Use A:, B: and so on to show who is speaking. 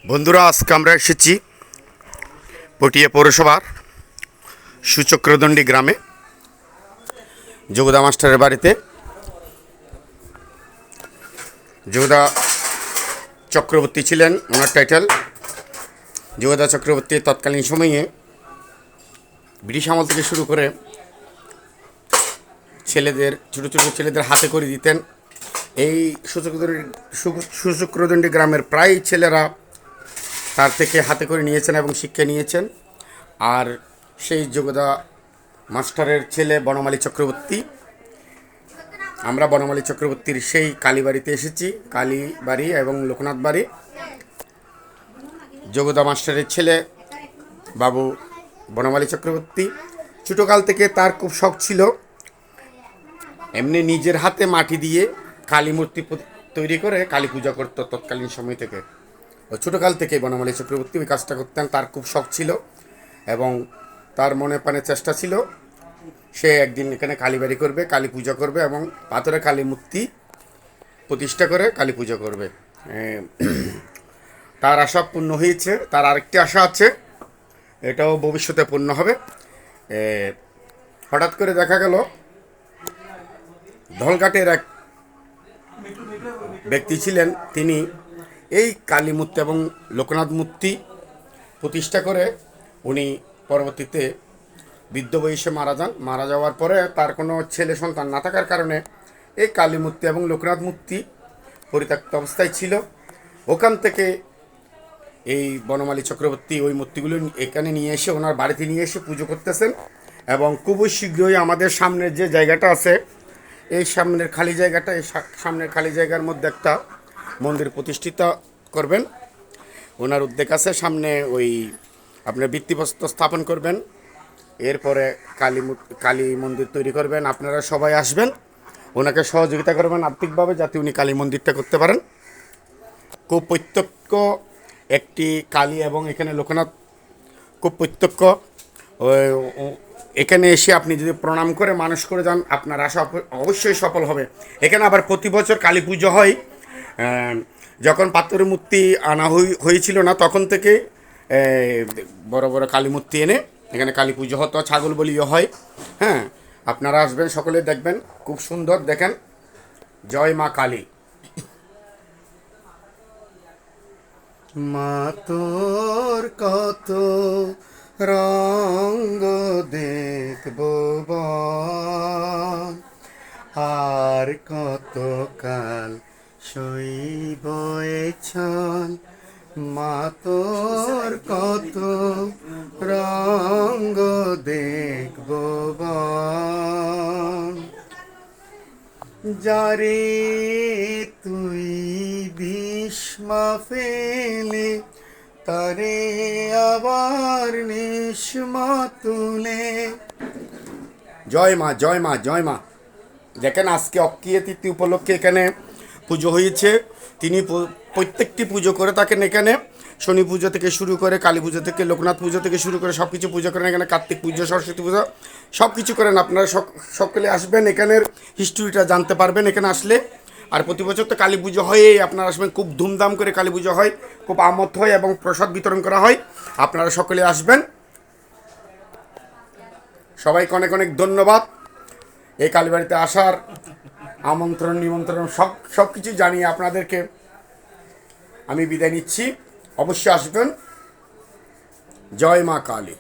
A: বন্ধুরা, আজকে আমরা এসেছি পটিয়া পৌরসভার সুচক্রদণ্ডী গ্রামে যোগদা মাস্টারের বাড়িতে। যোগদা চক্রবর্তী ছিলেন ওনার টাইটেল। যোগদা চক্রবর্তী তৎকালীন সময়ে ব্রিটিশ আমল থেকে শুরু করে ছেলেদের ছোটো ছোটো ছেলেদের হাতে করে দিতেন। এই সুচক্রদণ্ডী গ্রামের প্রায় ছেলেরা তার থেকে হাতে করে নিয়েছেন এবং শিক্ষা নিয়েছেন। আর সেই যোগদা মাস্টারের ছেলে বনমালী চক্রবর্তী। আমরা বনমালী চক্রবর্তীর সেই কালীবাড়িতে এসেছি, কালীবাড়ি এবং লোকনাথ বাড়ি। যোগদা মাস্টারের ছেলে বাবু বনমালী চক্রবর্তী ছোটোকাল থেকে তার খুব শখ ছিল এমনি নিজের হাতে মাটি দিয়ে কালী মূর্তি তৈরি করে কালী পূজা করত। তৎকালীন সময় থেকে ছোটোকাল থেকে বনমালী চক্রবর্তী ওই কাজটা করতেন। তার খুব শখ ছিল এবং তার মনে প্রাণে চেষ্টা ছিল সে একদিন এখানে কালীবাড়ি করবে, কালী পূজা করবে এবং পাথরে কালী মূর্তি প্রতিষ্ঠা করে কালী পূজা করবে। তার আশা পূর্ণ হয়েছে। তার আরেকটি আশা আছে, এটাও ভবিষ্যতে পূর্ণ হবে। হঠাৎ করে দেখা গেল ধলঘাটের এক ব্যক্তি ছিলেন, তিনি এই কালী মূর্তি এবং লোকনাথ মূর্তি প্রতিষ্ঠা করে উনি পরবর্তীতে বৃদ্ধ বয়সে মারা যান। মারা যাওয়ার পরে তার কোনো ছেলে সন্তান না থাকার কারণে এই কালী মূর্তি এবং লোকনাথ মূর্তি পরিত্যক্ত অবস্থায় ছিল। ওখান থেকে এই বনমালী চক্রবর্তী ওই মূর্তিগুলো এখানে নিয়ে এসে ওনার বাড়িতে নিয়ে এসে পুজো করতেছেন এবং খুবই শীঘ্রই আমাদের সামনের যে জায়গাটা আছে, এই সামনের খালি জায়গাটা, এই সামনের খালি জায়গার মধ্যে একটা মন্দির প্রতিষ্ঠিত করবেন। ওনার উদ্যোগ আছে, সামনে ওই আপনার ভিত্তিপ্রস্তর স্থাপন করবেন, এরপরে কালী মন্দির তৈরি করবেন। আপনারা সবাই আসবেন, ওনাকে সহযোগিতা করবেন আর্থিকভাবে যাতে উনি কালী মন্দিরটা করতে পারেন। খুব প্রত্যক্ষ একটি কালী এবং এখানে লোকনাথ খুব প্রত্যক্ষ। এখানে এসে আপনি যদি প্রণাম করে মানুষ করে যান, আপনার আশা অবশ্যই সফল হবে। এখানে আবার প্রতি বছর কালী পুজো হয়। যখন পাথরের মূর্তি আনা হয়েছিল না, তখন থেকে বড় বড় কালী মূর্তি এনে এখানে কালী পুজো হতো, ছাগল বলিও হয়। হ্যাঁ, আপনারা আসবেন, সকলে দেখবেন, খুব সুন্দর। দেখেন, জয় মা কালী।
B: মা তোর কত রঙ্গ দেখবো বল, আর কত কাল সইব এ ছল। মা তোর কত রঙ্গ দেখবো বল, যারে তুই ভীষ্মা ফেলে তারে আবার নিষ্মা তুলে।
A: জয় মা, জয় মা, জয় মা। দেখেন, আজকে অক্ষয় তিথি উপলক্ষে এখানে পুজো হয়েছে। তিনি প্রত্যেকটি পুজো করে থাকেন এখানে। শনি পুজো থেকে শুরু করে, কালী পুজো থেকে, লোকনাথ পুজো থেকে শুরু করে সব কিছু পুজো করেন এখানে। কার্তিক পুজো, সরস্বতী পুজো, সব কিছু করেন। আপনারা সকলে আসবেন, এখানের হিস্ট্রিটা জানতে পারবেন এখানে আসলে। আর প্রতি বছর তো কালী পুজো হয়েই, আপনারা আসবেন। খুব ধুমধাম করে কালী পুজো হয়, খুব আমোদ হয় এবং প্রসাদ বিতরণ করা হয়। আপনারা সকলে আসবেন। সবাইকে অনেক অনেক ধন্যবাদ এই কালীবাড়িতে আসার আমন্ত্রণ নিমন্ত্রণ সব কিছু জানিয়ে আপনাদেরকে আমি বিদায় নিচ্ছি। অবশ্যই আসবেন। জয় মা কালী।